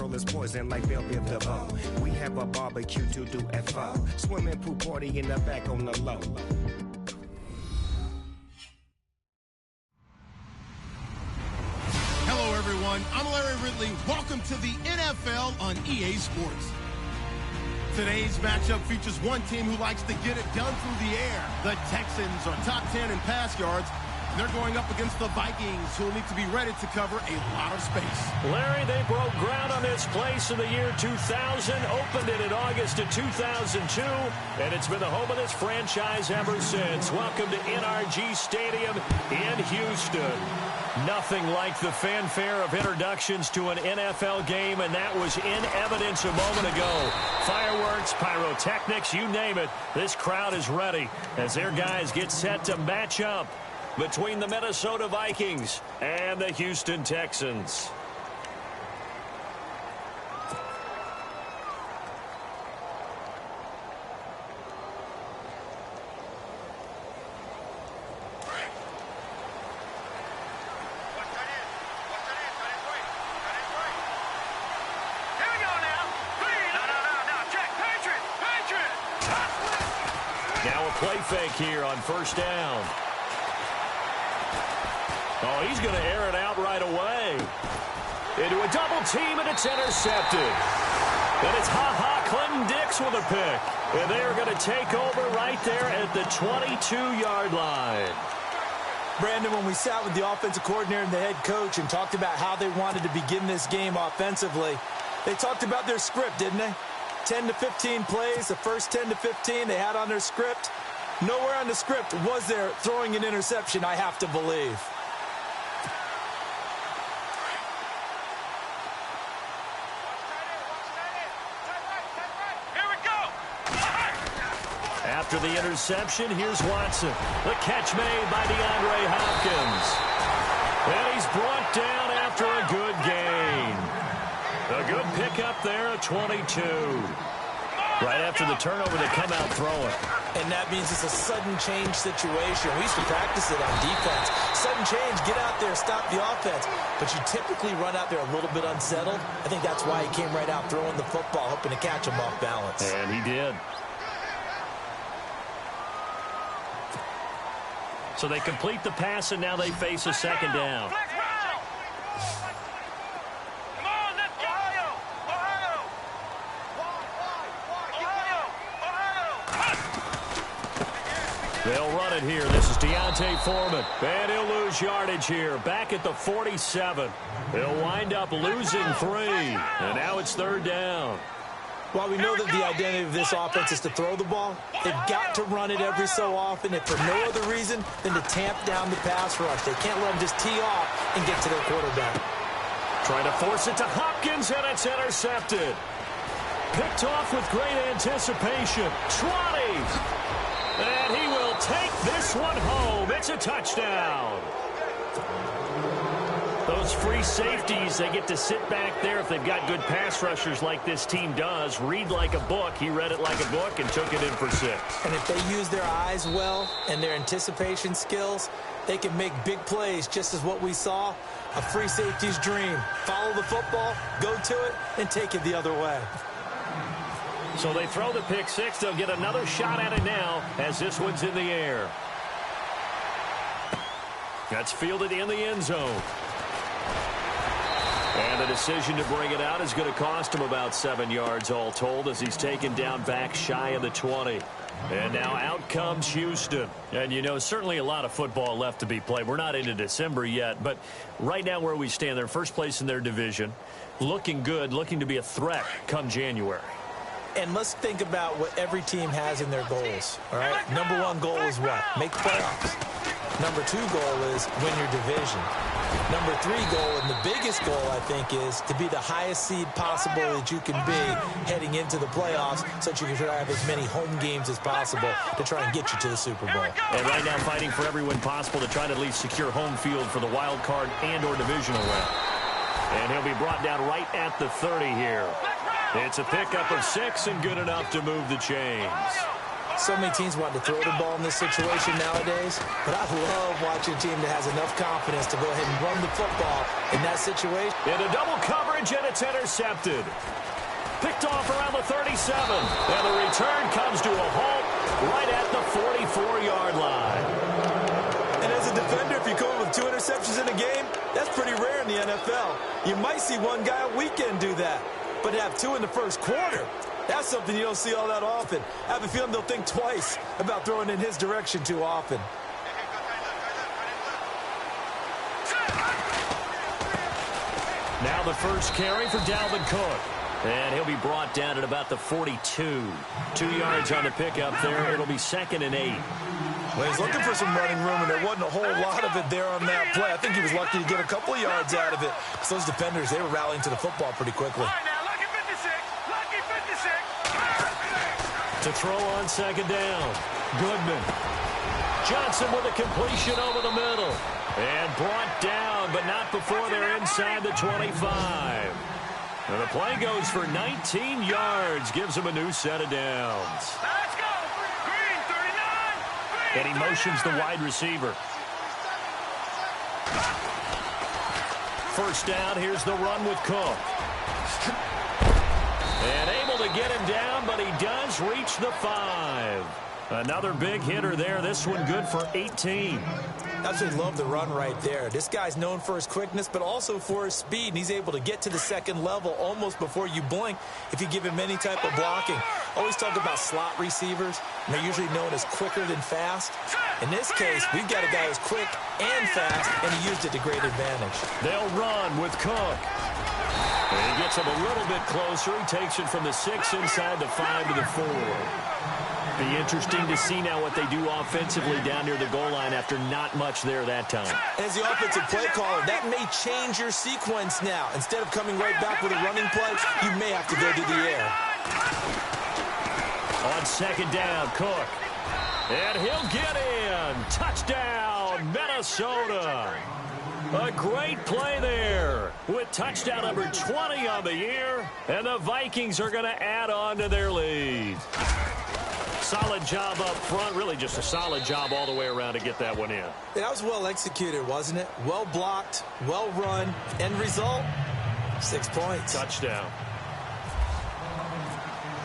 soul is poison like Belle Biv DeVoe. We have a barbecue to do at 4. Swimming pool party in the back on the low. Hello, everyone. I'm Larry Ridley. Welcome to the NFL on EA Sports. Today's matchup features one team who likes to get it done through the air. The Texans are top 10 in pass yards. They're going up against the Vikings, who will need to be ready to cover a lot of space. Larry, they broke ground on this place in the year 2000, opened it in August of 2002, and it's been the home of this franchise ever since. Welcome to NRG Stadium in Houston. Nothing like the fanfare of introductions to an NFL game, and that was in evidence a moment ago. Fireworks, pyrotechnics, you name it. This crowd is ready as their guys get set to match up between the Minnesota Vikings and the Houston Texans. Now a play fake here on first down. Oh, he's going to air it out right away. Into a double team, and it's intercepted. And it's Clinton Dix with a pick. And they're going to take over right there at the 22-yard line. Brandon, when we sat with the offensive coordinator and the head coach and talked about how they wanted to begin this game offensively, they talked about their script, didn't they? 10 to 15 plays, the first 10 to 15 they had on their script. Nowhere on the script was there throwing an interception, I have to believe. After the interception, here's Watson. The catch made by DeAndre Hopkins. And he's brought down after a good gain. A good pickup there at 22. Right after the turnover, they come out throwing. And that means it's a sudden change situation. We used to practice it on defense. Sudden change, get out there, stop the offense. But you typically run out there a little bit unsettled. I think that's why he came right out throwing the football, hoping to catch him off balance. And he did. So they complete the pass, and now they face a second down. They'll run it here. This is Deontay Foreman. And he'll lose yardage here. Back at the 47. They'll wind up losing 3. And now it's third down. While we know that the identity of this offense is to throw the ball, they've got to run it every so often, if for no other reason than to tamp down the pass rush. They can't let them just tee off and get to their quarterback. Trying to force it to Hopkins, and it's intercepted. Picked off with great anticipation. Trotty. And he will take this one home. It's a touchdown. Those free safeties, they get to sit back there if they've got good pass rushers like this team does. Read like a book. He read it like a book and took it in for 6. And if they use their eyes well and their anticipation skills, they can make big plays, just as what we saw, a free safety's dream. Follow the football, go to it, and take it the other way. So they throw the pick 6. They'll get another shot at it now as this one's in the air. That's fielded in the end zone. And the decision to bring it out is going to cost him about 7 yards all told as he's taken down back shy of the 20. And now out comes Houston. And, you know, certainly a lot of football left to be played. We're not into December yet, but right now where we stand, they're first place in their division, looking good, looking to be a threat come January. And let's think about what every team has in their goals, all right? Number 1 goal is what? Make the playoffs. Number 2 goal is win your division. Number 3 goal, and the biggest goal, I think, is to be the highest seed possible that you can be heading into the playoffs so that you can try to have as many home games as possible to try and get you to the Super Bowl. And right now fighting for every win possible to try to at least secure home field for the wild card and or divisional win. And he'll be brought down right at the 30 here. It's a pickup of 6 and good enough to move the chains. So many teams want to throw the ball in this situation nowadays, but I love watching a team that has enough confidence to go ahead and run the football in that situation. In a double coverage, and it's intercepted. Picked off around the 37, and the return comes to a halt right at the 44-yard line. And as a defender, if you come up with 2 interceptions in a game, that's pretty rare in the NFL. You might see one guy a weekend do that, but to have 2 in the first quarter, that's something you don't see all that often. I have a feeling they'll think twice about throwing in his direction too often. Now the first carry for Dalvin Cook. And he'll be brought down at about the 42. 2 yards on the pickup there. It'll be 2nd and 8. Well, he's looking for some running room, and there wasn't a whole lot of it there on that play. I think he was lucky to get a couple of yards out of it. So those defenders, they were rallying to the football pretty quickly. All right, now, lucky 56. Lucky 56. To throw on 2nd down. Goodman. Johnson with a completion over the middle. And brought down, but not before they're inside the 25. And the play goes for 19 yards. Gives him a new set of downs. Let's go. Green, 39. And he motions the wide receiver. First down, here's the run with Cook. And able to get him down, but he does reach the 5. Another big hitter there. This one good for 18. Absolutely love the run right there. This guy's known for his quickness, but also for his speed. And he's able to get to the second level almost before you blink if you give him any type of blocking. Always talk about slot receivers, and they're usually known as quicker than fast. In this case, we've got a guy who's quick and fast, and he used it to great advantage. They'll run with Cook. And he gets him a little bit closer. He takes it from the 6 inside the 5 to the 4. Be interesting to see now what they do offensively down near the goal line after not much there that time. As the offensive play caller, that may change your sequence now. Instead of coming right back with a running play, you may have to go to the air. On 2nd down, Cook. And he'll get in. Touchdown, Minnesota. A great play there with touchdown number 20 on the year. And the Vikings are going to add on to their lead. Solid job up front. Really just a solid job all the way around to get that one in. That was well executed, wasn't it? Well blocked, well run. End result, 6 points. Touchdown.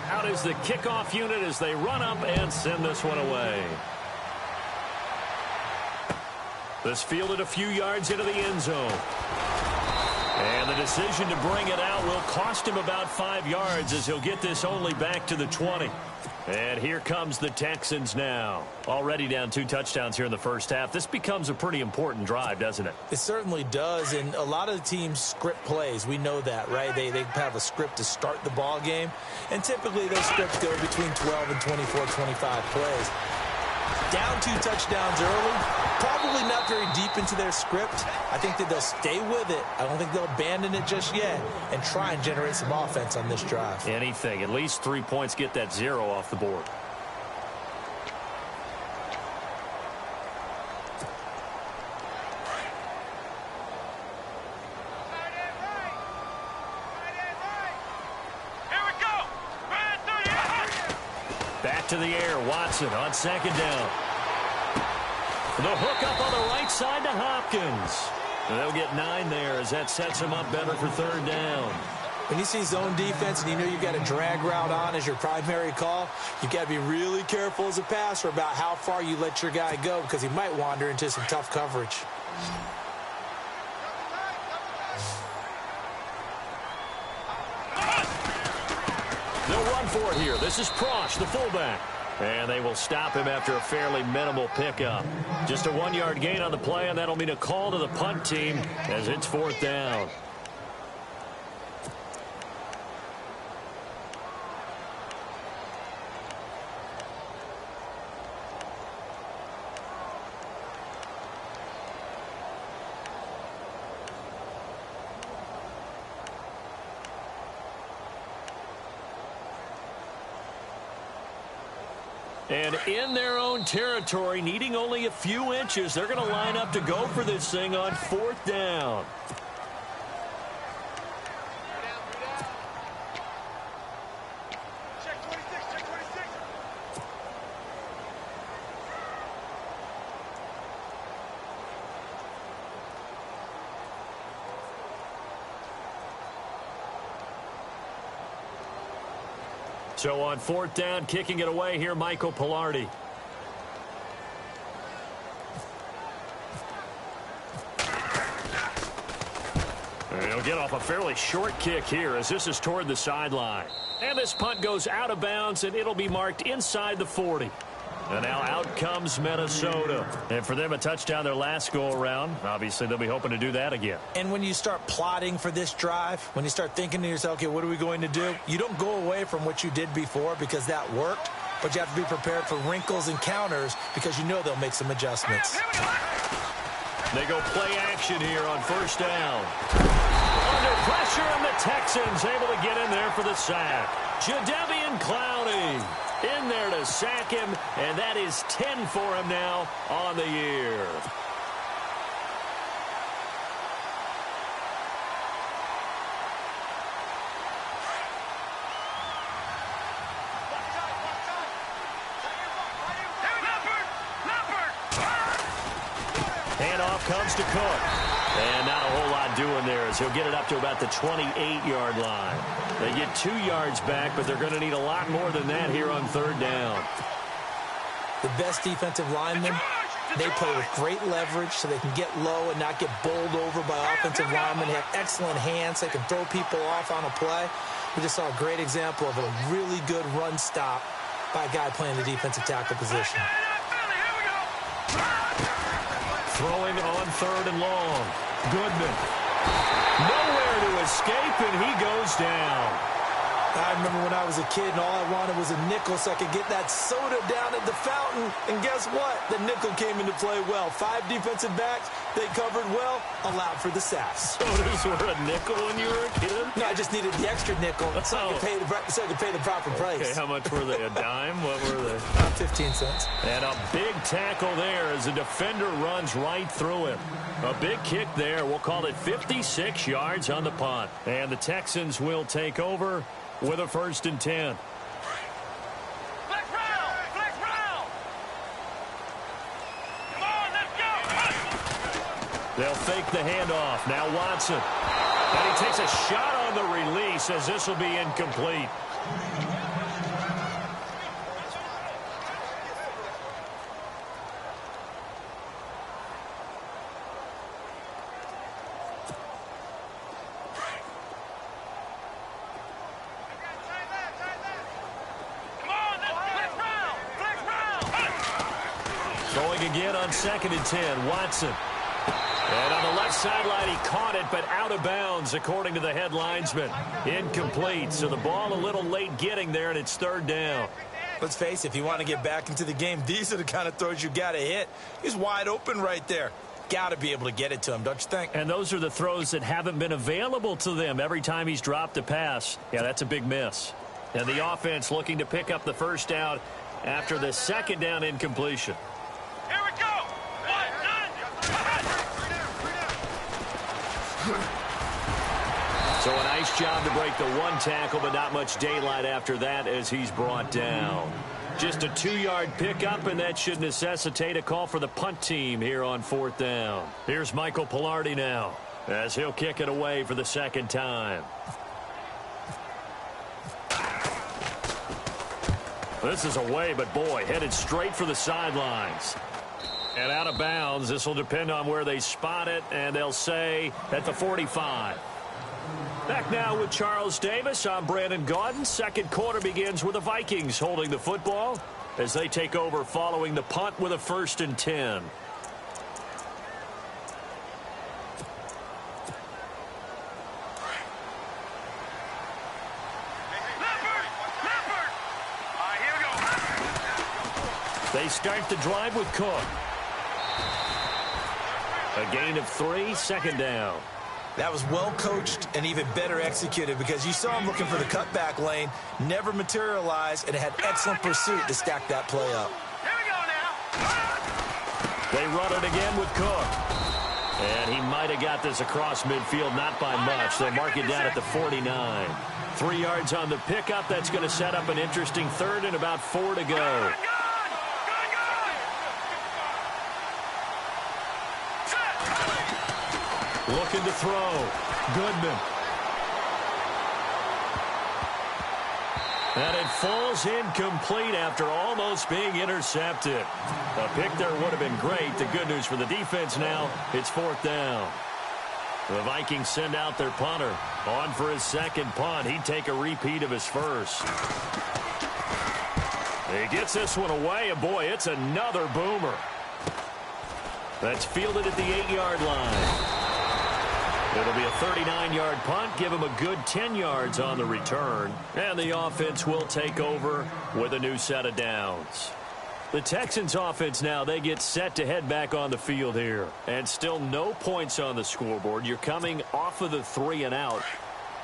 Out is the kickoff unit as they run up and send this one away. This fielded a few yards into the end zone. And the decision to bring it out will cost him about 5 yards as he'll get this only back to the 20. And here comes the Texans now. Already down 2 touchdowns here in the first half. This becomes a pretty important drive, doesn't it? It certainly does, and a lot of the teams script plays. We know that, right? They have a script to start the ball game, and typically those scripts go between 12 and 24, 25 plays. Down 2 touchdowns early, probably not very deep into their script. I think that they'll stay with it. I don't think they'll abandon it just yet and try and generate some offense on this drive. Anything. At least 3 points, get that 0 off the board. Back to the air, Watson on 2nd down. The hook up on the right side to Hopkins. And they'll get 9 there as that sets him up better for 3rd down. When you see zone defense and you know you've got a drag route on as your primary call, you've got to be really careful as a passer about how far you let your guy go because he might wander into some tough coverage. They'll run for it here. This is Prosch, the fullback. And they will stop him after a fairly minimal pickup. Just a 1-yard gain on the play, and that'll mean a call to the punt team as it's 4th down. And in their own territory, needing only a few inches, they're going to line up to go for this thing on 4th down. So on 4th down, kicking it away here, Michael Pilardi. And he'll get off a fairly short kick here as this is toward the sideline. And this punt goes out of bounds, and it'll be marked inside the 40. And now out comes Minnesota. And for them, a touchdown their last go-around. Obviously, they'll be hoping to do that again. And when you start plotting for this drive, when you start thinking to yourself, okay, what are we going to do? You don't go away from what you did before because that worked, but you have to be prepared for wrinkles and counters because you know they'll make some adjustments. They go play action here on 1st down. Under pressure, and the Texans able to get in there for the sack. Jadeveon Clowney in there to sack him, and that is 10 for him now on the year. Handoff comes to Cook. And not a whole lot doing there as he'll get it up to about the 28-yard line. They get 2 yards back, but they're going to need a lot more than that here on 3rd down. The best defensive linemen, they play with great leverage so they can get low and not get bowled over by offensive linemen. They have excellent hands. They can throw people off on a play. We just saw a great example of a really good run stop by a guy playing the defensive tackle position. Throwing on 3rd and long. Goodman. Nowhere to escape, and he goes down. I remember when I was a kid and all I wanted was a nickel so I could get that soda down at the fountain. And guess what? The nickel came into play well. 5 defensive backs, they covered well, allowed for the sacks. Sodas were a nickel when you were a kid? No, I just needed the extra nickel so I could pay the proper price. Okay, how much were they? A dime? What were they? 15 cents. And a big tackle there as the defender runs right through him. A big kick there. We'll call it 56 yards on the punt. And the Texans will take over with a 1st and 10. Flex round! Flex round! Come on, let's go! They'll fake the handoff. Now Watson. And he takes a shot on the release as this will be incomplete. Again on 2nd and 10, Watson. And on the left sideline, he caught it, but out of bounds, according to the head linesman. Incomplete, so the ball a little late getting there, and it's 3rd down. Let's face it, if you want to get back into the game, these are the kind of throws you got to hit. He's wide open right there. Got to be able to get it to him, don't you think? And those are the throws that haven't been available to them every time he's dropped a pass. Yeah, that's a big miss. And the offense looking to pick up the 1st down after the 2nd down incompletion. Here we go! 1, 9. So a nice job to break the 1 tackle, but not much daylight after that as he's brought down. Just a 2-yard pickup, and that should necessitate a call for the punt team here on 4th down. Here's Michael Pilardi now as he'll kick it away for the 2nd time. This is away, but boy, headed straight for the sidelines. And out of bounds, this will depend on where they spot it, and they'll say at the 45. Back now with Charles Davis. I'm Brandon Gaudin. 2nd quarter begins with the Vikings holding the football as they take over following the punt with a 1st and 10. They start the drive with Cook. A gain of 3, 2nd down. That was well coached and even better executed because you saw him looking for the cutback lane, never materialized, and had excellent pursuit to stack that play up. Here we go now. They run it again with Cook. And he might have got this across midfield, not by much. They'll mark it down at the 49. 3 yards on the pickup. That's going to set up an interesting 3rd and about 4 to go. Looking to throw. Goodman. And it falls incomplete after almost being intercepted. A pick there would have been great. The good news for the defense now, it's 4th down. The Vikings send out their punter. On for his second punt. He'd take a repeat of his first. He gets this one away, and boy, it's another boomer. That's fielded at the 8-yard line. It'll be a 39-yard punt. Give him a good 10 yards on the return. And the offense will take over with a new set of downs. The Texans offense now, they get set to head back on the field here. And still no points on the scoreboard. You're coming off of the 3 and out.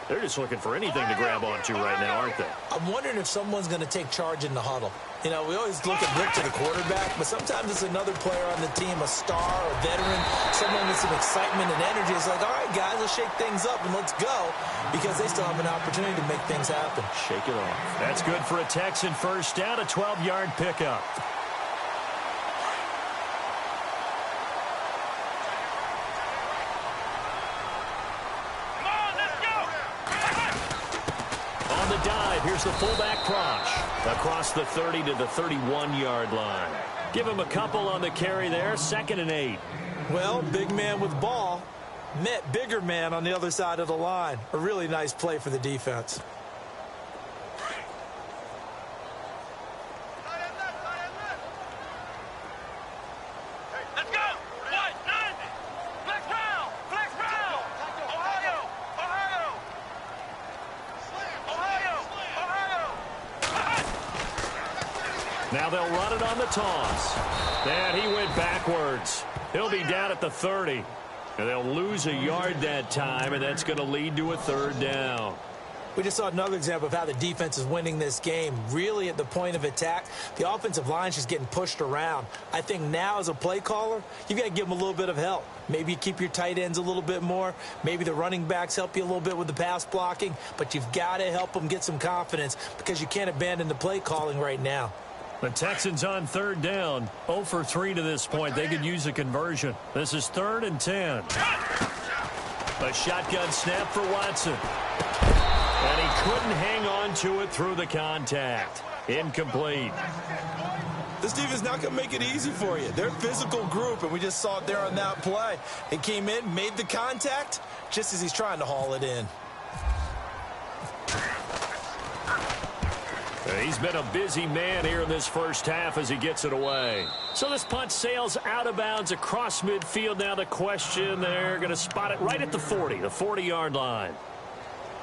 They're just looking for anything to grab onto right now, aren't they? I'm wondering if someone's going to take charge in the huddle. You know, we always look to the quarterback, but sometimes it's another player on the team, a star, a veteran, someone with some excitement and energy. It's like, all right, guys, let's shake things up and let's go, because they still have an opportunity to make things happen. Shake it off. That's good for a Texan first down, a 12-yard pickup. Here's the fullback Prosh across the 30 to the 31-yard line. Give him a couple on the carry there, 2nd and 8. Well, big man with ball met bigger man on the other side of the line. A really nice play for the defense. Now they'll run it on the toss. And he went backwards. He'll be down at the 30. And they'll lose a yard that time, and that's going to lead to a 3rd down. We just saw another example of how the defense is winning this game. Really at the point of attack, the offensive line's just getting pushed around. I think now as a play caller, you've got to give them a little bit of help. Maybe you keep your tight ends a little bit more. Maybe the running backs help you a little bit with the pass blocking. But you've got to help them get some confidence, because you can't abandon the play calling right now. The Texans on 3rd down, 0 for 3 to this point. They could use a conversion. This is 3rd and 10. A shotgun snap for Watson. And he couldn't hang on to it through the contact. Incomplete. This defense not going to make it easy for you. They're a physical group, and we just saw it there on that play. They came in, made the contact, just as he's trying to haul it in. He's been a busy man here in this first half as he gets it away. So this punt sails out of bounds across midfield. Now the question, they're going to spot it right at the 40, the 40-yard line.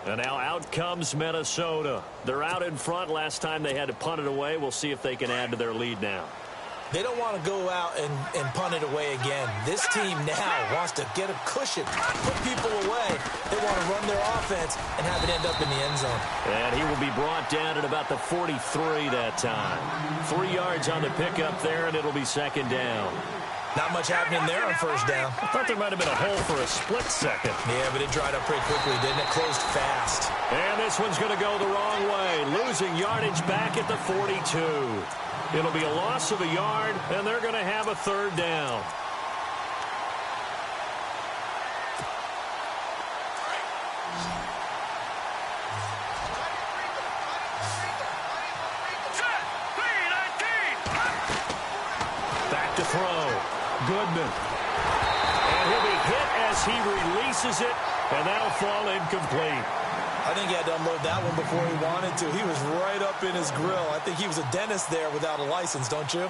And now out comes Minnesota. They're out in front. Last time they had to punt it away. We'll see if they can add to their lead now. They don't want to go out and punt it away again. This team now wants to get a cushion, put people away. They want to run their offense and have it end up in the end zone. And he will be brought down at about the 43 that time. 3 yards on the pickup there, and it'll be 2nd down. Not much happening there on 1st down. I thought there might have been a hole for a split second. Yeah, but it dried up pretty quickly, didn't it? Closed fast. And this one's going to go the wrong way, losing yardage back at the 42. It'll be a loss of a yard, and they're going to have a 3rd down. Back to throw. Goodman. And he'll be hit as he releases it, and that'll fall incomplete. I think he had to unload that one before he wanted to. He was right up in his grill. I think he was a dentist there without a license, don't you?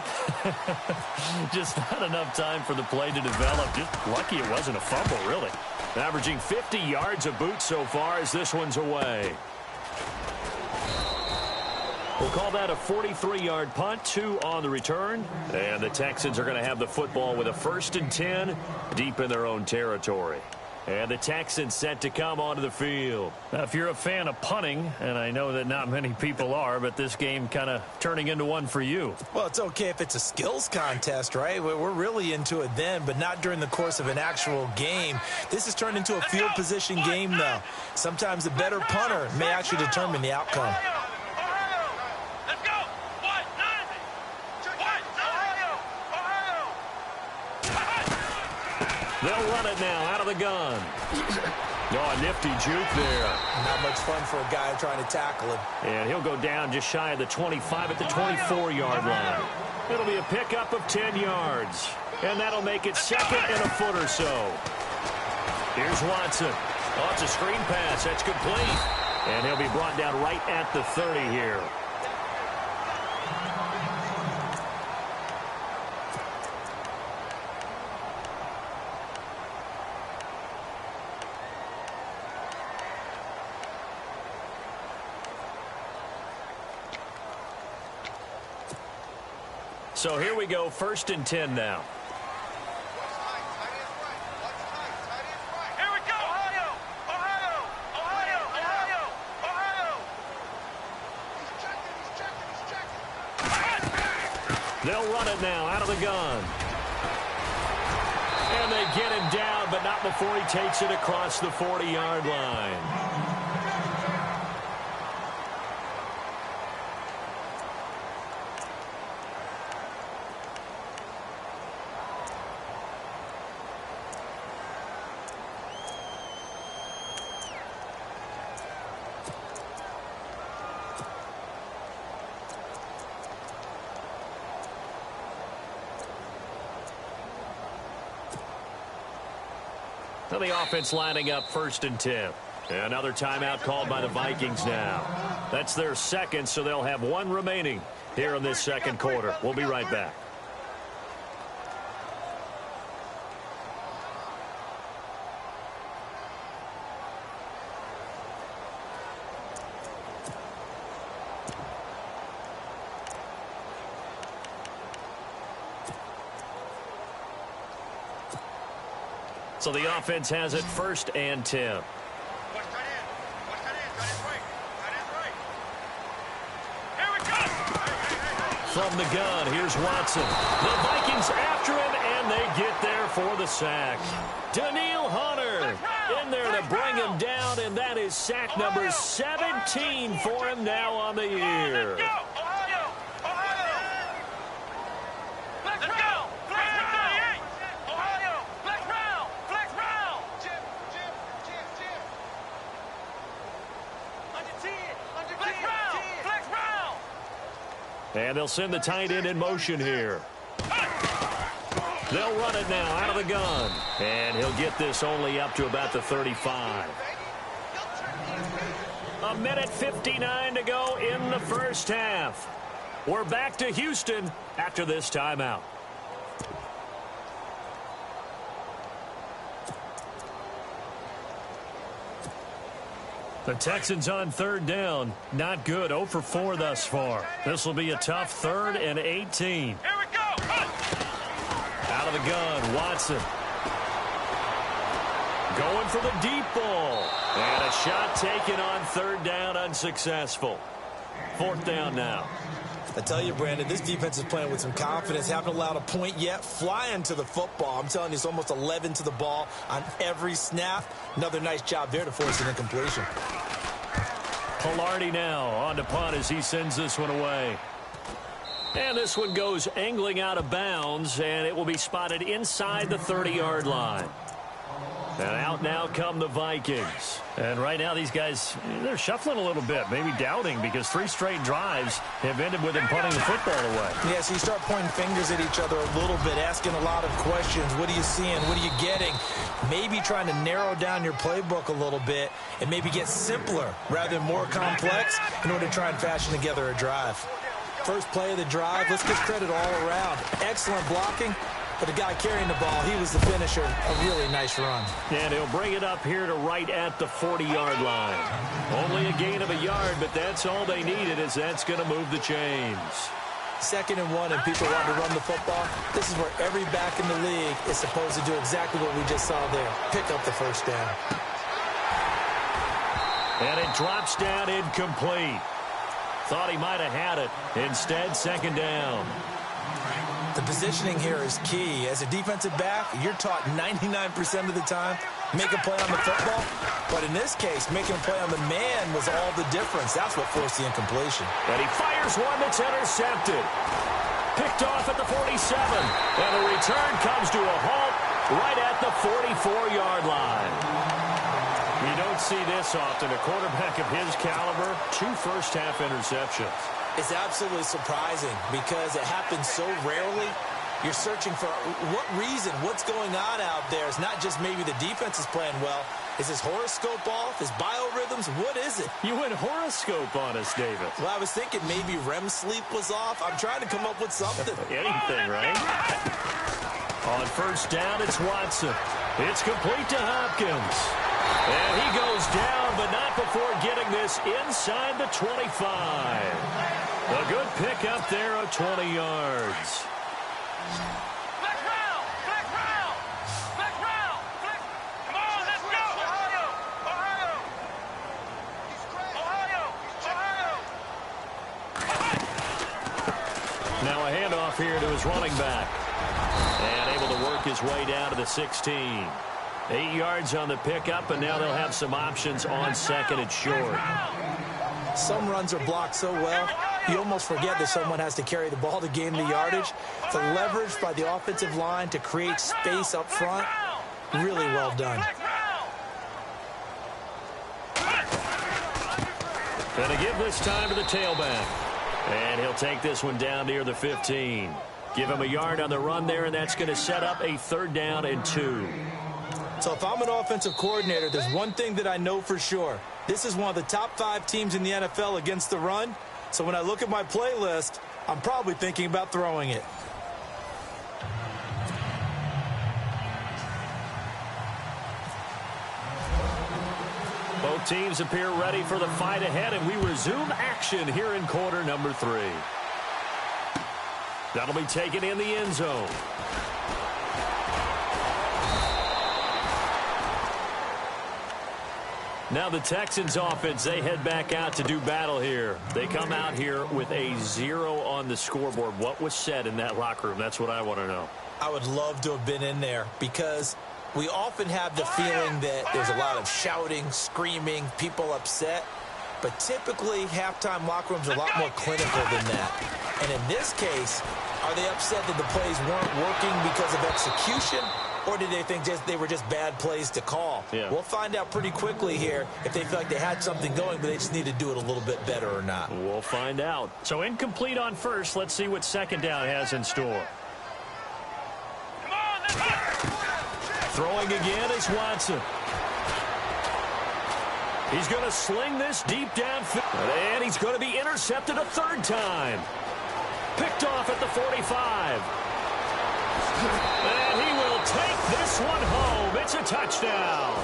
Just not enough time for the play to develop. Just lucky it wasn't a fumble, really. Averaging 50 yards a boot so far as this one's away. We'll call that a 43-yard punt, 2 on the return. And the Texans are going to have the football with a 1st and 10 deep in their own territory. And the Texans set to come onto the field. Now, if you're a fan of punting, and I know that not many people are, but this game kind of turning into one for you. Well, it's okay if it's a skills contest, right? We're really into it then, but not during the course of an actual game. This has turned into a field position game, though. Sometimes the better punter may actually determine the outcome. They'll run it now out of the gun. Oh, a nifty juke there. Not much fun for a guy trying to tackle him. And he'll go down just shy of the 25 at the 24-yard line. It'll be a pickup of 10 yards. And that'll make it second and a foot or so. Here's Watson. Oh, it's a screen pass. That's complete. And he'll be brought down right at the 30 here. So here we go, 1st and 10 now. Here we go. Ohio. Ohio. Ohio. Ohio. Ohio. He's checking. They'll run it now out of the gun. And they get him down, but not before he takes it across the 40-yard line. So the offense lining up 1st and 10. Another timeout called by the Vikings now. That's their second, so they'll have one remaining here in this second quarter. We'll be right back. So the offense has it 1st and 10. From the gun, here's Watson. The Vikings after him, and they get there for the sack. Daniil Hunter in there to bring him down, and that is sack number 17 for him now on the year. And they'll send the tight end in motion here. They'll run it now out of the gun. And he'll get this only up to about the 35. A minute 59 to go in the first half. We're back to Houston after this timeout. The Texans on 3rd down. Not good. 0 for 4 thus far. This will be a tough 3rd and 18. Here we go. Out of the gun, Watson. Going for the deep ball. And a shot taken on 3rd down, unsuccessful. 4th down now. I tell you, Brandon, this defense is playing with some confidence. Haven't allowed a point yet. Flying to the football. I'm telling you, it's almost 11 to the ball on every snap. Another nice job there to force an incompletion. Pilardi now on to punt as he sends this one away. And this one goes angling out of bounds, and it will be spotted inside the 30-yard line. And out now come the Vikings. And right now these guys, they're shuffling a little bit, maybe doubting, because 3 straight drives have ended with them punting the football away. Yeah, so you start pointing fingers at each other a little bit, asking a lot of questions. What are you seeing? What are you getting? Maybe trying to narrow down your playbook a little bit and maybe get simpler rather than more complex in order to try and fashion together a drive. First play of the drive, let's give credit all around. Excellent blocking. But the guy carrying the ball, he was the finisher. A really nice run. And he'll bring it up here to right at the 40-yard line. Only a gain of a yard, but that's all they needed, as that's going to move the chains. 2nd and 1, and people want to run the football. This is where every back in the league is supposed to do exactly what we just saw there. Pick up the 1st down. And it drops down incomplete. Thought he might have had it. Instead, 2nd down. The positioning here is key. As a defensive back, you're taught 99% of the time, make a play on the football. But in this case, making a play on the man was all the difference. That's what forced the incompletion. And he fires one that's intercepted. Picked off at the 47. And the return comes to a halt right at the 44-yard line. You don't see this often. A quarterback of his caliber, 2 first-half interceptions. It's absolutely surprising because it happens so rarely. You're searching for what reason, what's going on out there. It's not just maybe the defense is playing well. Is his horoscope off? His biorhythms? What is it? You went horoscope on us, David. Well, I was thinking maybe REM sleep was off. I'm trying to come up with something. Anything, right? On first down, it's Watson. It's complete to Hopkins. And he goes down, but not before getting this inside the 25. A good pickup there of 20 yards. Black round! Black round! Black round! Black... Come on, let's go! Ohio! Ohio! Ohio! Now a handoff here to his running back. And able to work his way down to the 16. 8 yards on the pickup, and now they'll have some options on second and short. Some runs are blocked so well, you almost forget that someone has to carry the ball to gain the yardage. The leverage by the offensive line to create space up front, really well done. Going to give this time to the tailback. And he'll take this one down near the 15. Give him a yard on the run there, and that's going to set up a 3rd down and 2. So if I'm an offensive coordinator, there's one thing that I know for sure. This is one of the top 5 teams in the NFL against the run. So when I look at my playlist, I'm probably thinking about throwing it. Both teams appear ready for the fight ahead, and we resume action here in quarter number 3. That'll be taken in the end zone. Now the Texans offense, they head back out to do battle here. They come out here with a 0 on the scoreboard. What was said in that locker room? That's what I want to know. I would love to have been in there because we often have the feeling that there's a lot of shouting, screaming, people upset. But typically, halftime locker rooms are a lot more clinical than that. And in this case, are they upset that the plays weren't working because of execution? Or did they think they were just bad plays to call? Yeah. We'll find out pretty quickly here if they feel like they had something going, but they just need to do it a little bit better or not. We'll find out. So incomplete on first. Let's see what second down has in store. Come on, let's go! Throwing again is Watson. He's going to sling this deep downfield. And he's going to be intercepted a 3rd time. Picked off at the 45. And he will take this one home. It's a touchdown.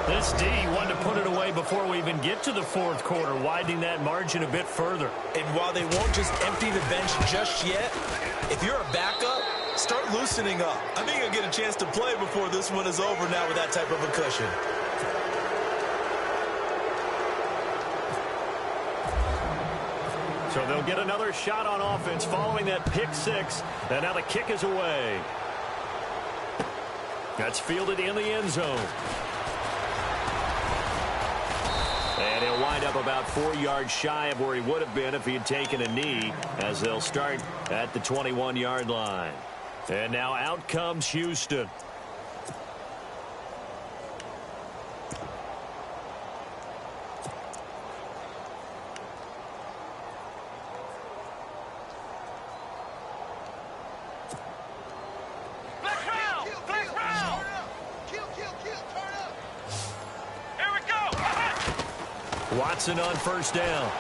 This D wanted to put it away before we even get to the 4th quarter, widening that margin a bit further. And while they won't just empty the bench just yet, if you're a backup, start loosening up. I think you'll get a chance to play before this one is over now with that type of a cushion. So they'll get another shot on offense following that pick 6. And now the kick is away. That's fielded in the end zone. And he'll wind up about 4 yards shy of where he would have been if he had taken a knee, as they'll start at the 21-yard line. And now out comes Houston. Watson on first down.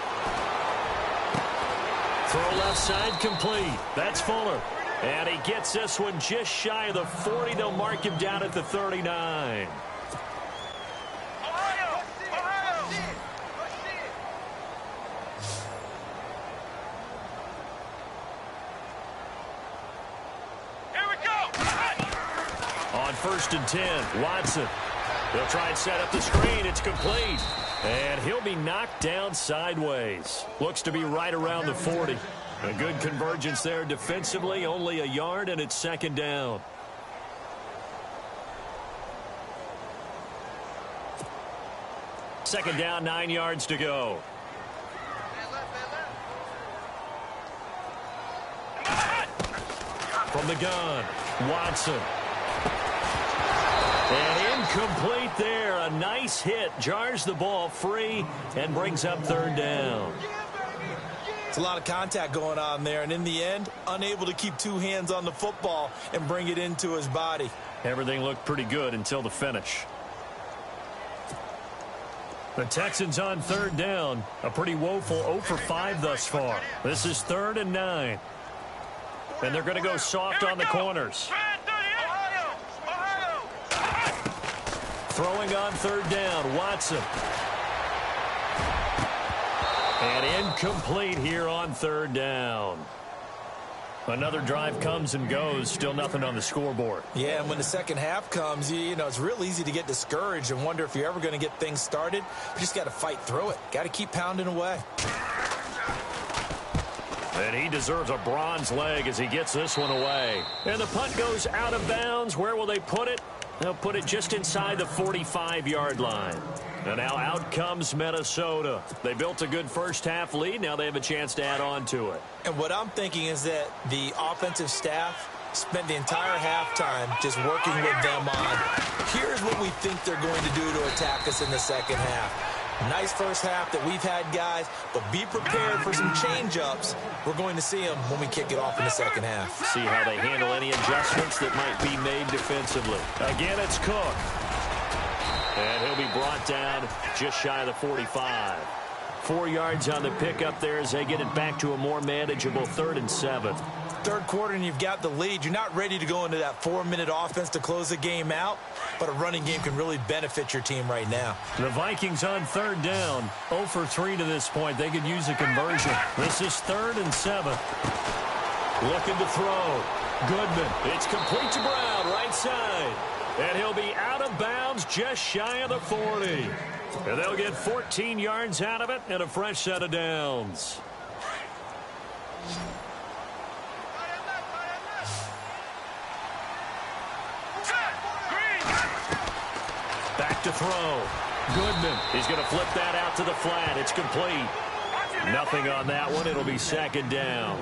Throw left side complete. That's Fuller. And he gets this one just shy of the 40. They'll mark him down at the 39. Ohio! Ohio! Here we go! On 1st and 10, Watson. They'll try and set up the screen. It's complete. And he'll be knocked down sideways. Looks to be right around the 40. A good convergence there defensively. Only a yard, and it's 2nd down. Second down, 9 yards to go. From the gun, Watson. And Incomplete there. A nice hit. Jars the ball free and brings up third down. It's a lot of contact going on there, and in the end, unable to keep two hands on the football and bring it into his body. Everything looked pretty good until the finish. The Texans on third down. A pretty woeful 0 for 5 thus far. This is 3rd and 9. And they're going to go soft on the corners. Throwing on third down, Watson. And incomplete here on third down. Another drive comes and goes. Still nothing on the scoreboard. Yeah, and when the second half comes, you know, it's real easy to get discouraged and wonder if you're ever going to get things started. You just got to fight through it. Got to keep pounding away. And he deserves a bronze leg as he gets this one away. And the punt goes out of bounds. Where will they put it? They'll put it just inside the 45-yard line. And now out comes Minnesota. They built a good first-half lead. Now they have a chance to add on to it. And what I'm thinking is that the offensive staff spent the entire halftime just working with them on, here's what we think they're going to do to attack us in the second half. Nice first half that we've had, guys, but be prepared for some change-ups. We're going to see them when we kick it off in the second half. See how they handle any adjustments that might be made defensively. Again, it's Cook. And he'll be brought down just shy of the 45. 4 yards on the pickup there as they get it back to a more manageable 3rd and 7. Third quarter and you've got the lead. You're not ready to go into that 4-minute offense to close the game out, but a running game can really benefit your team right now. The Vikings on third down. 0 for 3 to this point. They could use a conversion. This is 3rd and 7. Looking to throw. Goodman. It's complete to Brown, right side. And he'll be out of bounds just shy of the 40. And they'll get 14 yards out of it and a fresh set of downs. Back to throw. Goodman. He's going to flip that out to the flat. It's complete. Nothing on that one. It'll be 2nd down.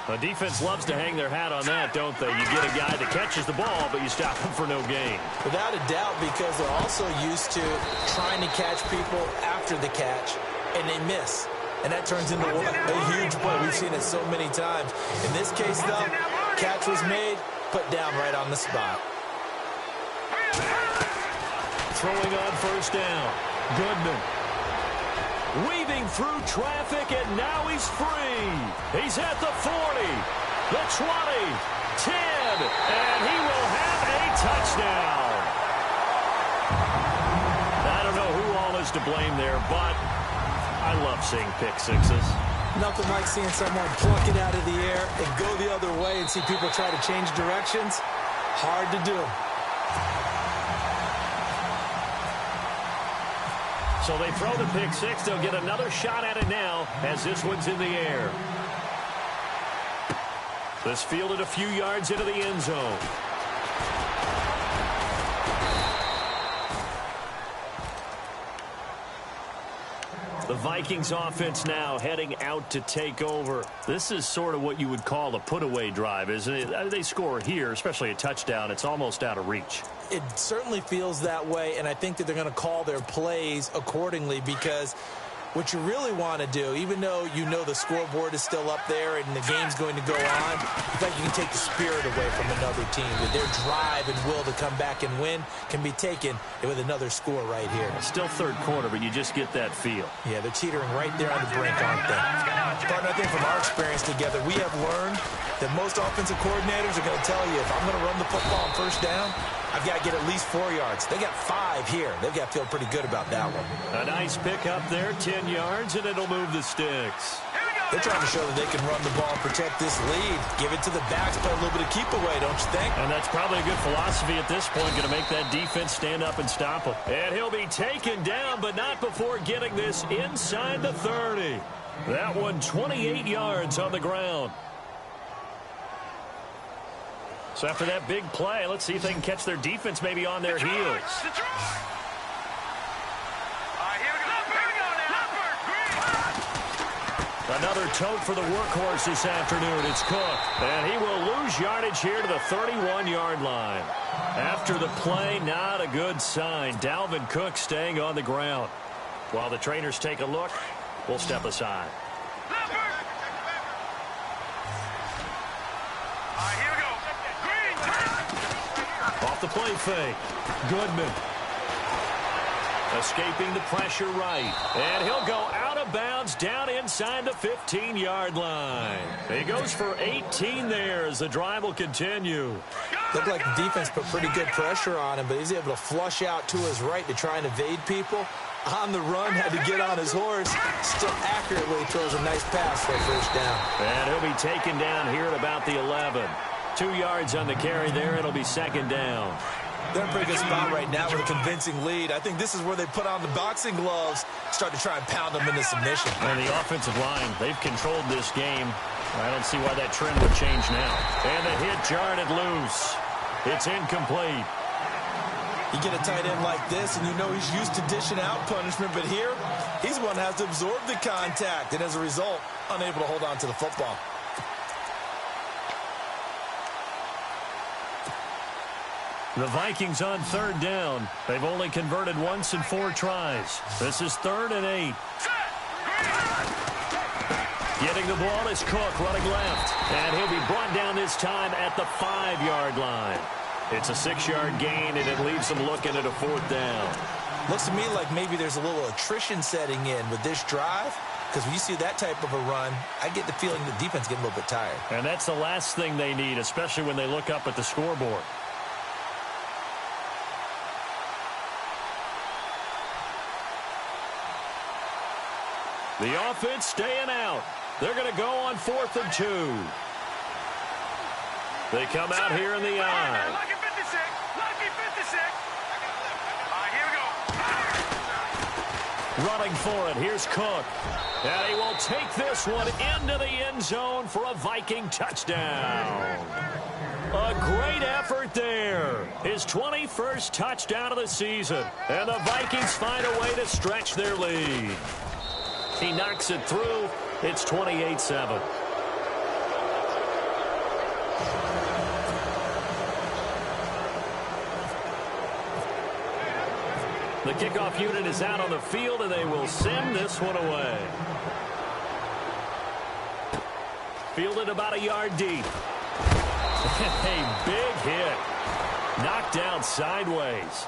The defense loves to hang their hat on that, don't they? You get a guy that catches the ball, but you stop him for no gain. Without a doubt, because they're also used to trying to catch people after the catch, and they miss. And that turns into a huge play. We've seen it so many times. In this case, though, catch was made, put down right on the spot. Throwing on first down. Goodman. Weaving through traffic, and now he's free. He's at the 40, the 20, 10, and he will have a touchdown. I don't know who all is to blame there, but I love seeing pick sixes. Nothing like seeing someone pluck it out of the air and go the other way and see people try to change directions. Hard to do. So they throw the pick six. They'll get another shot at it now as this one's in the air. This fielded a few yards into the end zone. The Vikings offense now heading out to take over. This is sort of what you would call a put-away drive, isn't it? They score here, especially a touchdown. It's almost out of reach. It certainly feels that way, and I think that they're going to call their plays accordingly, because what you really want to do, even though you know the scoreboard is still up there and the game's going to go on, I think you can take the spirit away from another team. With their drive and will to come back and win can be taken with another score right here. Still third quarter, but you just get that feel. Yeah, they're teetering right there on the brink, aren't they? Partner, I think from our experience together, we have learned that most offensive coordinators are going to tell you, if I'm going to run the football on first down, I've got to get at least 4 yards. They got 5 here. They've got to feel pretty good about that one. A nice pick up there, 10 yards, and it'll move the sticks. They're trying to show that they can run the ball and protect this lead. Give it to the backs, play a little bit of keep away, don't you think? And that's probably a good philosophy at this point, going to make that defense stand up and stop him. And he'll be taken down, but not before getting this inside the 30. That one 28 yards on the ground. So after that big play, let's see if they can catch their defense maybe on their heels. Another tote for the workhorse this afternoon. It's Cook. And he will lose yardage here to the 31-yard line. After the play, not a good sign. Dalvin Cook staying on the ground. While the trainers take a look, we'll step aside. Here we go. Green, Off the play fake. Goodman. Escaping the pressure right. And he'll go out of bounds down inside the 15-yard line. He goes for 18 there as the drive will continue. Looked like the defense put pretty good pressure on him, but he's able to flush out to his right to try and evade people. On the run, had to get on his horse. Still accurately throws a nice pass for a first down. And he'll be taken down here at about the 11. 2 yards on the carry there. It'll be second down. They're in a pretty good spot right now with a convincing lead. I think this is where they put on the boxing gloves, start to try and pound them into submission. And the offensive line, they've controlled this game. I don't see why that trend would change now. And the hit jarred it loose. It's incomplete. You get a tight end like this, and you know he's used to dishing out punishment, but here, he's the one that has to absorb the contact, and as a result, unable to hold on to the football. The Vikings on third down. They've only converted once in 4 tries. This is 3rd and 8. Getting the ball is Cook running left. And he'll be brought down this time at the 5-yard line. It's a 6-yard gain, and it leaves them looking at a 4th down. Looks to me like maybe there's a little attrition setting in with this drive, because when you see that type of a run, I get the feeling the defense getting a little bit tired. And that's the last thing they need, especially when they look up at the scoreboard. The offense staying out. They're going to go on 4th and 2. They come out here in the I. Lucky 56. Lucky 56. Here we go. Running for it. Here's Cook. And he will take this one into the end zone for a Viking touchdown. A great effort there. His 21st touchdown of the season. And the Vikings find a way to stretch their lead. He knocks it through. It's 28-7. The kickoff unit is out on the field, and they will send this one away. Fielded about a yard deep. A big hit. Knocked down sideways.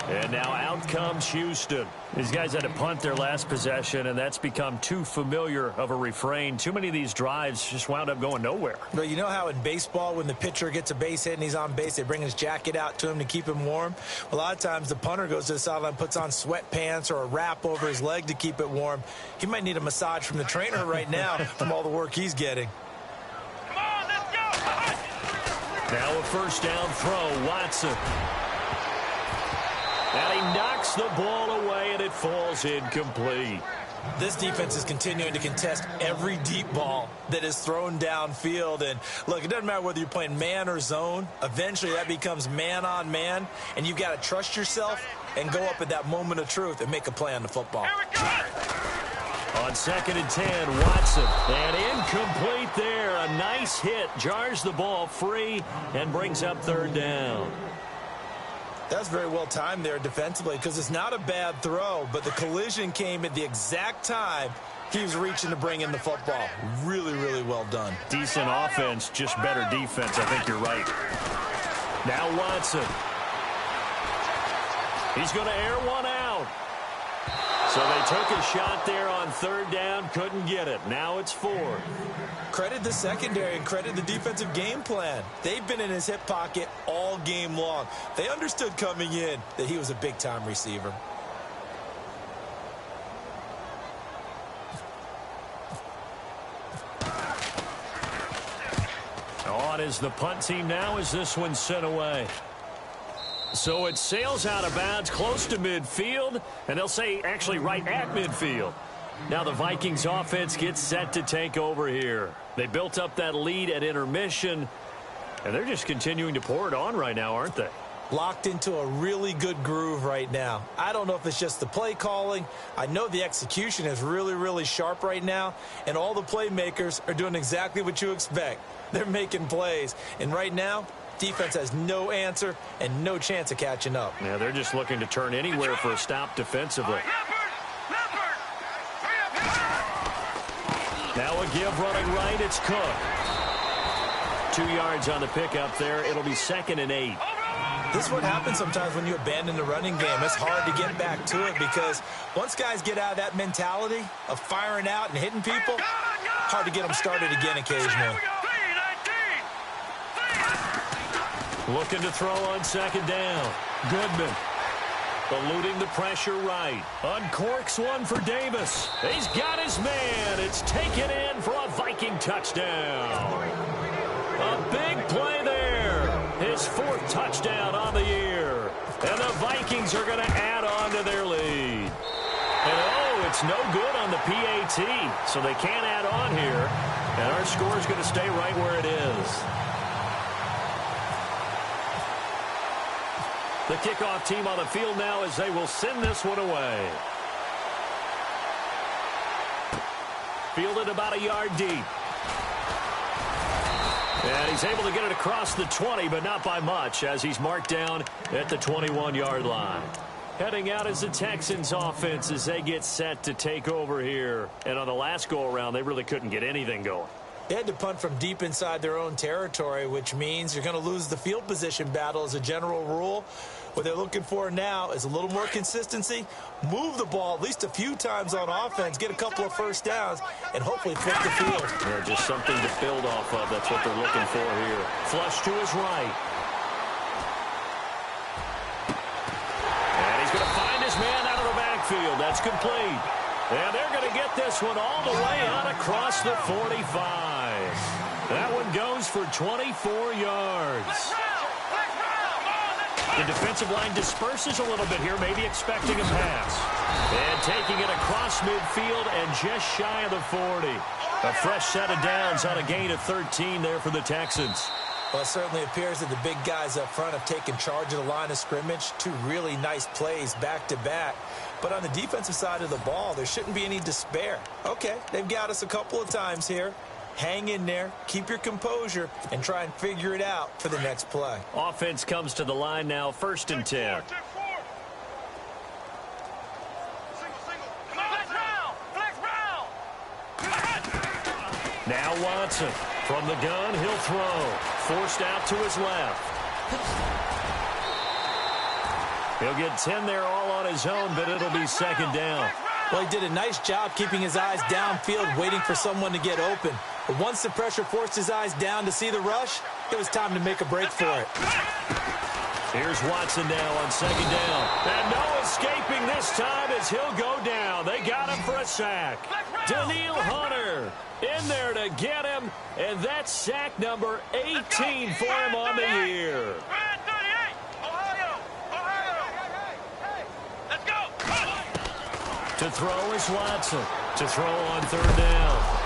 And now out comes Houston. These guys had to punt their last possession, and that's become too familiar of a refrain. Too many of these drives just wound up going nowhere. But you know how in baseball, when the pitcher gets a base hit and he's on base, they bring his jacket out to him to keep him warm? A lot of times the punter goes to the sideline, puts on sweatpants or a wrap over his leg to keep it warm. He might need a massage from the trainer right now from all the work he's getting. Come on, let's go. Now a first down throw, Watson. And he knocks the ball away, and it falls incomplete. This defense is continuing to contest every deep ball that is thrown downfield. And, look, it doesn't matter whether you're playing man or zone. Eventually, that becomes man on man, and you've got to trust yourself and go up at that moment of truth and make a play on the football. Here we go. On 2nd and 10, Watson. And incomplete there. A nice hit. Jars the ball free and brings up 3rd down. That's very well timed there defensively, because it's not a bad throw, but the collision came at the exact time he was reaching to bring in the football. Really, really well done. Decent offense, just better defense. I think you're right. Now Watson. He's going to air one out. So they took a shot there on 3rd down, couldn't get it. Now it's 4th. Credit the secondary and credit the defensive game plan. They've been in his hip pocket all game long. They understood coming in that he was a big-time receiver. On is the punt team now as this one's sent away. So it sails out of bounds close to midfield, and they'll say actually right at midfield. Now the Vikings offense gets set to take over here. They built up that lead at intermission, and they're just continuing to pour it on right now, aren't they? locked into a really good groove right now. I don't know if it's just the play calling. I know the execution is really, really sharp right now, and all the playmakers are doing exactly what you expect. They're making plays, and right now, defense has no answer and no chance of catching up. Yeah, they're just looking to turn anywhere for a stop defensively. Now a give running right. It's Cook. 2 yards on the pickup there. It'll be 2nd and 8. This is what happens sometimes when you abandon the running game. It's hard to get back to it because once guys get out of that mentality of firing out and hitting people, hard to get them started again occasionally. Looking to throw on 2nd down. Goodman eluding the pressure right. Uncorks one for Davis. He's got his man. It's taken in for a Viking touchdown. A big play there. His 4th touchdown on the year. And the Vikings are going to add on to their lead. And oh, it's no good on the PAT. So they can't add on here. And our score is going to stay right where it is. The kickoff team on the field now as they will send this one away. Fielded about a yard deep. And he's able to get it across the 20, but not by much as he's marked down at the 21-yard line. Heading out is the Texans offense as they get set to take over here. And on the last go-around, they really couldn't get anything going. They had to punt from deep inside their own territory, which means you're going to lose the field position battle as a general rule. What they're looking for now is a little more consistency, move the ball at least a few times on offense, get a couple of first downs, and hopefully flip the field. Yeah, just something to build off of. That's what they're looking for here. Flush to his right. And he's going to find his man out of the backfield. That's complete. And they're going to get this one all the way out across the 45. That one goes for 24 yards. The defensive line disperses a little bit here, maybe expecting a pass. And taking it across midfield and just shy of the 40. A fresh set of downs on a gain of 13 there for the Texans. Well, it certainly appears that the big guys up front have taken charge of the line of scrimmage. 2 really nice plays back-to-back. But on the defensive side of the ball, there shouldn't be any despair. Okay, they've got us a couple of times here. Hang in there, keep your composure, and try and figure it out for the next play. Offense comes to the line now, 1st and 10. Now Watson from the gun, he'll throw. Forced out to his left. He'll get 10 there all on his own, but it'll be 2nd down. Well, he did a nice job keeping his eyes downfield, waiting for someone to get open. But once the pressure forced his eyes down to see the rush, it was time to make a break for it. Here's Watson now on 2nd down. And no escaping this time as he'll go down. They got him for a sack. Daniil Hunter in there to get him. And that's sack number 18 for him on the year. To throw is Watson. To throw on 3rd down.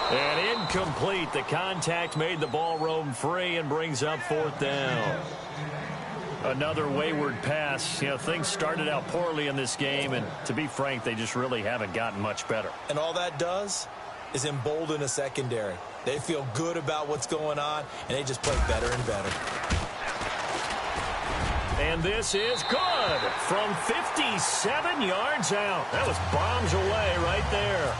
And incomplete. The contact made the ball roam free and brings up 4th down. Another wayward pass. You know, things started out poorly in this game, and to be frank, they just really haven't gotten much better. And all that does is embolden a secondary. They feel good about what's going on, and they just play better and better. And this is good from 57 yards out. That was bombs away right there.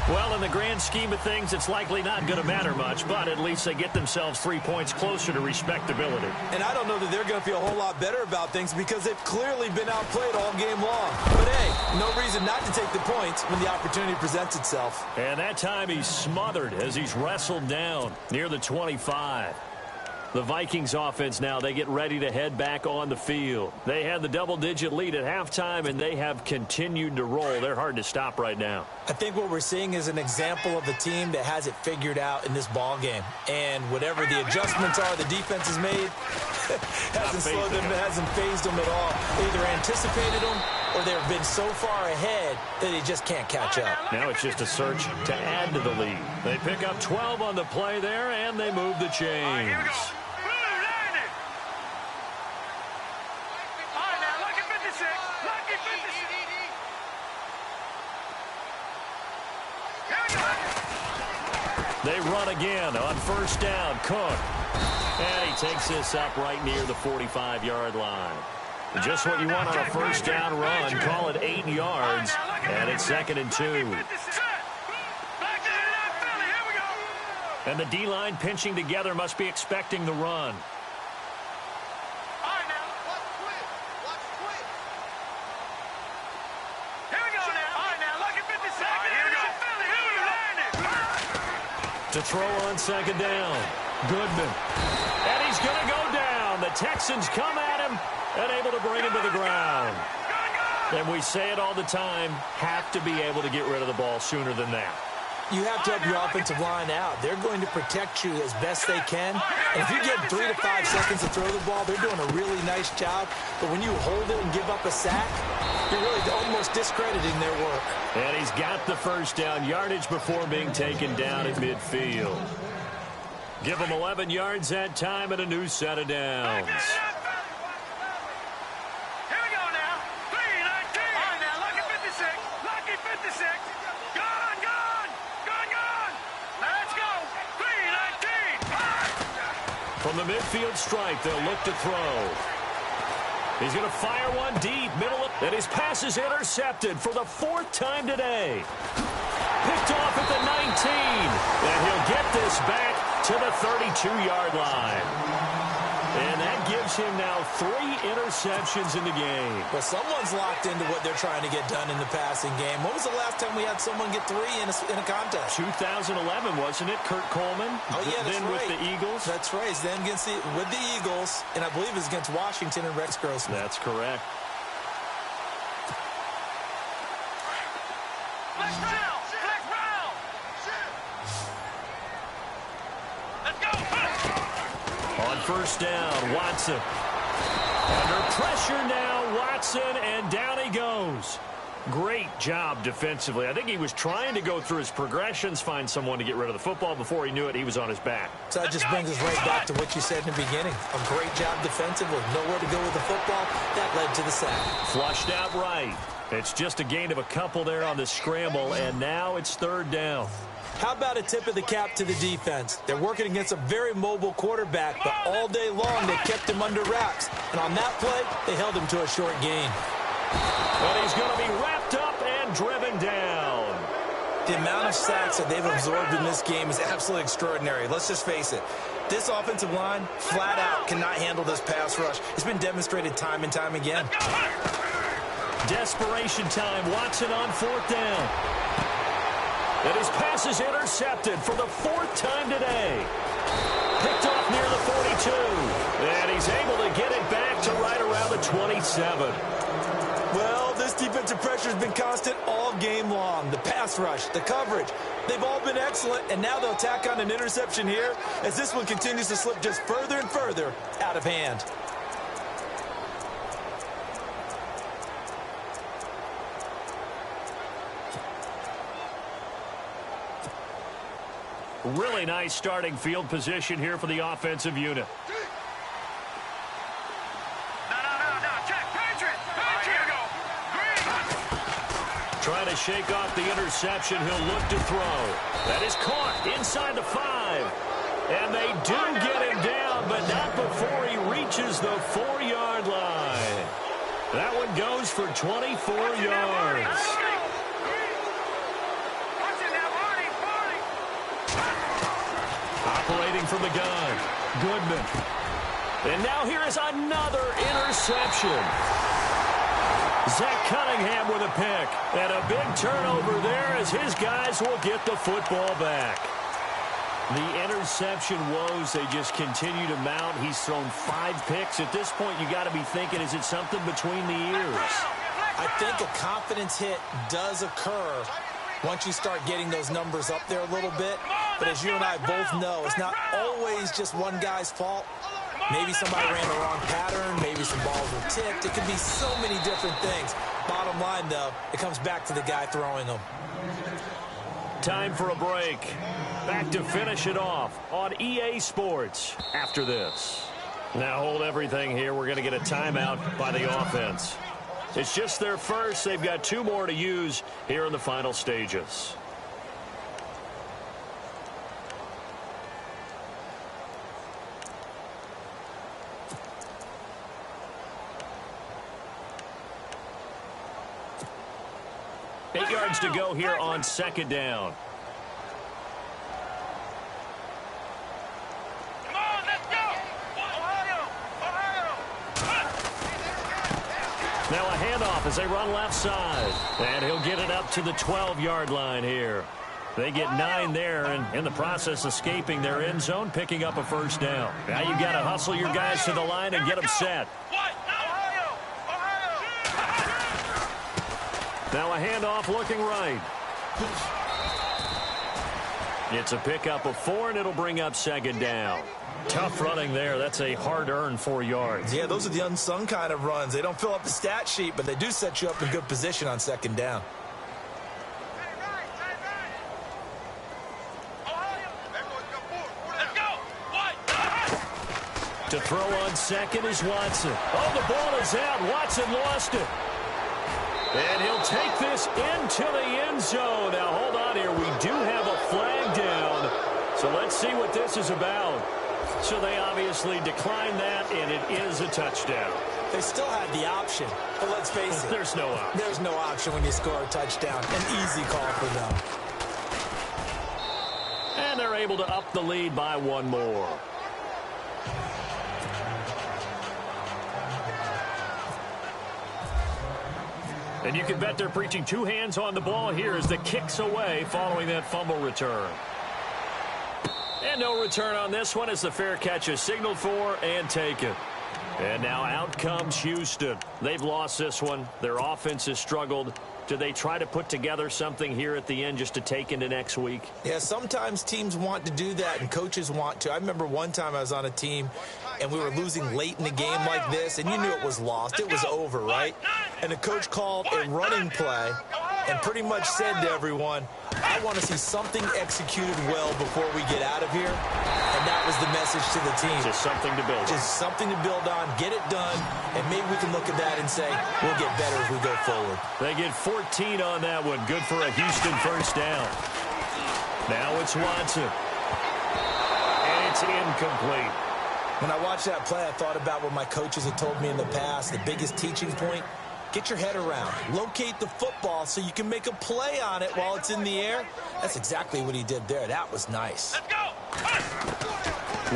Well, in the grand scheme of things, it's likely not going to matter much, but at least they get themselves 3 points closer to respectability. And I don't know that they're going to feel a whole lot better about things because they've clearly been outplayed all game long. But, hey, no reason not to take the points when the opportunity presents itself. And that time he's smothered as he's wrestled down near the 25. The Vikings offense now, they get ready to head back on the field. They had the double-digit lead at halftime, and they have continued to roll. They're hard to stop right now. I think what we're seeing is an example of a team that has it figured out in this ball game. And whatever the adjustments are the defense has made, hasn't slowed them, hasn't phased them at all. They either anticipated them or they've been so far ahead that they just can't catch up. Now it's just a search to add to the lead. They pick up 12 on the play there, and they move the chains. They run again on first down. Cook. And he takes this up right near the 45-yard line. Just what you want on a first down run. Call it 8 yards. And it's 2nd and 2. And the D-line pinching together must be expecting the run. To throw on 2nd down. Goodman. And he's going to go down. The Texans come at him and able to bring him to the ground. And we say it all the time, have to be able to get rid of the ball sooner than that. You have to help your offensive line out. They're going to protect you as best they can. And if you get 3 to 5 seconds to throw the ball, they're doing a really nice job. But when you hold it and give up a sack, you're really almost discrediting their work. And he's got the first down yardage before being taken down at midfield. Give him 11 yards that time and a new set of downs. From the midfield stripe, they'll look to throw. He's going to fire one deep, middle, and his pass is intercepted for the 4th time today. Picked off at the 19, and he'll get this back to the 32-yard line. And that gives him now 3 interceptions in the game. Well, someone's locked into what they're trying to get done in the passing game. When was the last time we had someone get 3 in a contest? 2011, wasn't it? Kurt Coleman? Oh, yeah, that's then right. With the Eagles? That's right. Then with the Eagles, and I believe it was against Washington and Rex Grossman. That's correct. On first down, Watson. Under pressure now, Watson, and down he goes. Great job defensively. I think he was trying to go through his progressions, find someone to get rid of the football. Before he knew it, he was on his back. So that just brings us right back to what you said in the beginning. A great job defensively. Nowhere to go with the football. That led to the sack. Flushed out right. It's just a gain of a couple there on the scramble, and now it's 3rd down. How about a tip of the cap to the defense? They're working against a very mobile quarterback, but all day long they kept him under wraps. And on that play, they held him to a short gain. But he's going to be wrapped up and driven down. The amount of sacks that they've absorbed in this game is absolutely extraordinary. Let's just face it. This offensive line, flat out, cannot handle this pass rush. It's been demonstrated time and time again. Desperation time. Watson on 4th down. And his pass is intercepted for the 4th time today. Picked off near the 42. And he's able to get it back to right around the 27. Well, this defensive pressure has been constant all game long. The pass rush, the coverage, they've all been excellent. And now they'll tack on an interception here as this one continues to slip just further and further out of hand. Really nice starting field position here for the offensive unit. Trying to shake off the interception. He'll look to throw. That is caught inside the 5. And they do get him down, but not before he reaches the 4-yard line. That one goes for 24 yards. Operating from the gun, Goodman. And now here is another interception. Zach Cunningham with a pick. And a big turnover there as his guys will get the football back. The interception woes, they just continue to mount. He's thrown 5 picks. At this point, you got to be thinking, is it something between the ears? I think a confidence hit does occur once you start getting those numbers up there a little bit. But as you and I both know, it's not always just one guy's fault. Maybe somebody ran the wrong pattern. Maybe some balls were tipped. It could be so many different things. Bottom line, though, it comes back to the guy throwing them. Time for a break. Back to finish it off on EA Sports after this. Now hold everything here. We're going to get a timeout by the offense. It's just their first. They've got 2 more to use here in the final stages. to go here on second down. Come on, let's go! Ohio! Now a handoff as they run left side. And he'll get it up to the 12-yard line here. They get 9 there, and in the process escaping their end zone, picking up a first down. Now you got to hustle your guys to the line and get them set. Now a handoff looking right. It's a pickup of 4, and it'll bring up second down. Tough running there. That's a hard-earned 4 yards. Yeah, those are the unsung kind of runs. They don't fill up the stat sheet, but they do set you up in good position on second down. To throw on second is Watson. Oh, the ball is out. Watson lost it. And he'll take this into the end zone. Now, hold on here. We do have a flag down. So let's see what this is about. So they obviously declined that, and it is a touchdown. They still had the option, but let's face it. There's no option. There's no option when you score a touchdown. An easy call for them. And they're able to up the lead by 1 more. And you can bet they're preaching 2 hands on the ball here as the kick's away following that fumble return. And no return on this one as the fair catch is signaled for and taken. And now out comes Houston. They've lost this one. Their offense has struggled. Do they try to put together something here at the end just to take into next week? Yeah, sometimes teams want to do that and coaches want to. I remember one time I was on a team and we were losing late in the game like this, and you knew it was lost. It was over, right? And the coach called a running play and pretty much said to everyone, I want to see something executed well before we get out of here. And that was the message to the team. Just something to build on. Just something to build on, get it done, and maybe we can look at that and say, we'll get better as we go forward. They get 14 on that one. Good for a Houston first down. Now it's Watson. And it's incomplete. When I watched that play, I thought about what my coaches had told me in the past. The biggest teaching point, get your head around. Locate the football so you can make a play on it while it's in the air. That's exactly what he did there. That was nice. Let's go!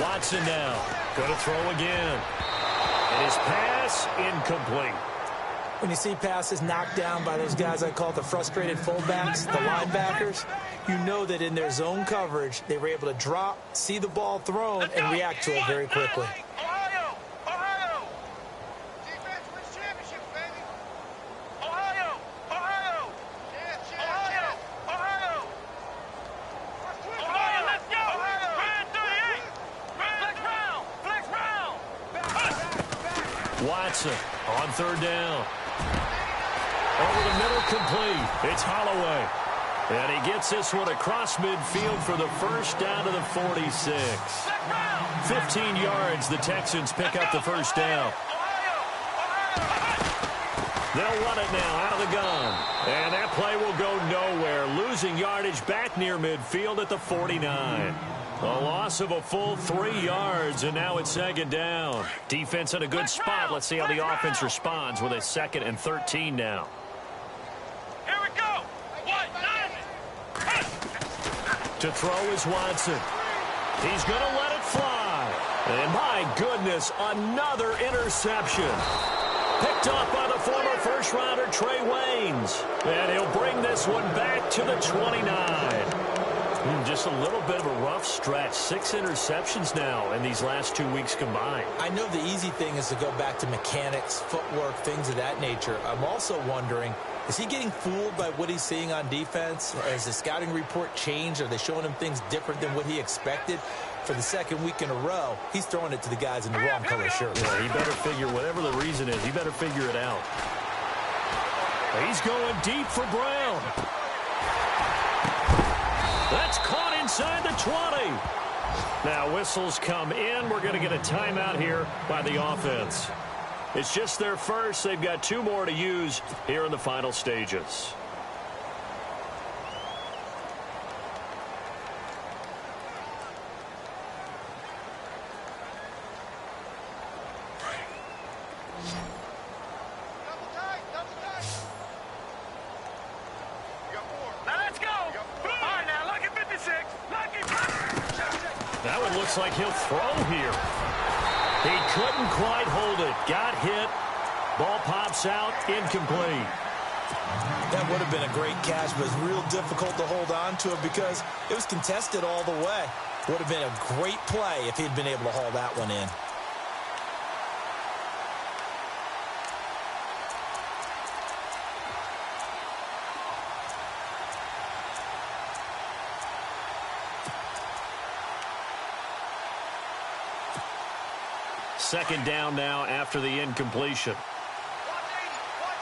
Watson now. Going to throw again. And his pass incomplete. When you see passes knocked down by those guys I call the frustrated fullbacks, the linebackers, you know that in their zone coverage, they were able to drop, see the ball thrown, and react to it very quickly. Ohio! Ohio! Defense wins championships, baby! Ohio! Ohio! Ohio! Ohio! Ohio, let's go! Red 38! Flex round! Watson on third down. Over the middle, complete. It's Holloway. And he gets this one across midfield for the first down to the 46. 15 yards, the Texans pick up the first down. They'll run it now out of the gun. And that play will go nowhere. Losing yardage back near midfield at the 49. A loss of a full 3 yards, and now it's second down. Defense in a good spot. Let's see how the offense responds with a 2nd and 13 now. Here we go! To throw is Watson. He's going to let it fly. And my goodness, another interception. Picked off by the former first-rounder Trey Waynes. And he'll bring this one back to the 29. Just a little bit of a rough stretch. 6 interceptions now in these last 2 weeks combined. I know the easy thing is to go back to mechanics, footwork, things of that nature. I'm also wondering, is he getting fooled by what he's seeing on defense? Has the scouting report changed? Are they showing him things different than what he expected? For the 2nd week in a row, he's throwing it to the guys in the wrong color shirt. Yeah, he better figure, whatever the reason is, he better figure it out. He's going deep for Brown. That's caught inside the 20. Now whistles come in. We're going to get a timeout here by the offense. It's just their first. They've got 2 more to use here in the final stages. Double tight! You got 4. looks like he'll throw here. He couldn't quite hold it. Got hit. Ball pops out. Incomplete. That would have been a great catch, but it's real difficult to hold on to it because it was contested all the way. Would have been a great play if he'd been able to haul that one in. Second down now after the incompletion. Watch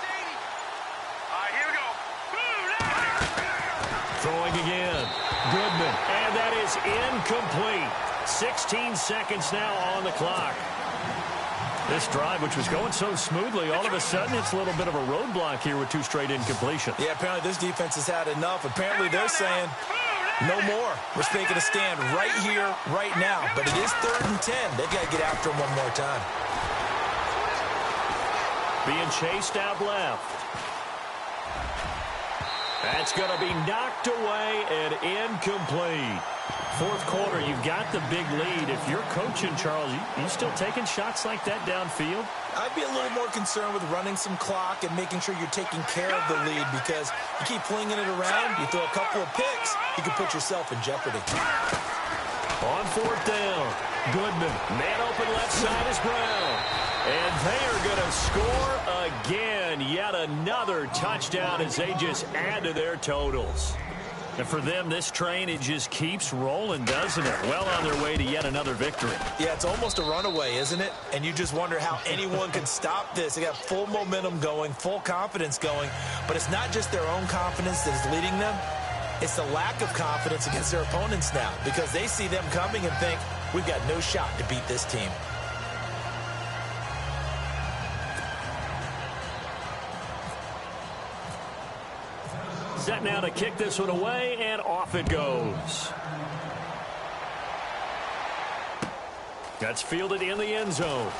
80. All right, here we go. Throwing again. Goodman. And that is incomplete. 16 seconds now on the clock. This drive, which was going so smoothly, all of a sudden it's a little bit of a roadblock here with 2 straight incompletions. Yeah, apparently this defense has had enough. Apparently they're saying no more. We're taking a stand right here, right now. But it is 3rd and 10. They've got to get after him one more time. Being chased out left. That's going to be knocked away and incomplete. 4th quarter, you've got the big lead. If you're coaching, Charles, you still taking shots like that downfield? I'd be a little more concerned with running some clock and making sure you're taking care of the lead because you keep flinging it around, you throw a couple of picks, you can put yourself in jeopardy. On 4th down, Goodman. Man open left side is Brown. And they are going to score again. Yet another touchdown as they just add to their totals. And for them, this train, it just keeps rolling, doesn't it? Well on their way to yet another victory. Yeah, it's almost a runaway, isn't it? And you just wonder how anyone can stop this. They got full momentum going, full confidence going. But it's not just their own confidence that is leading them. It's the lack of confidence against their opponents now because they see them coming and think, we've got no shot to beat this team. Set now to kick this one away, and off it goes. That's fielded in the end zone.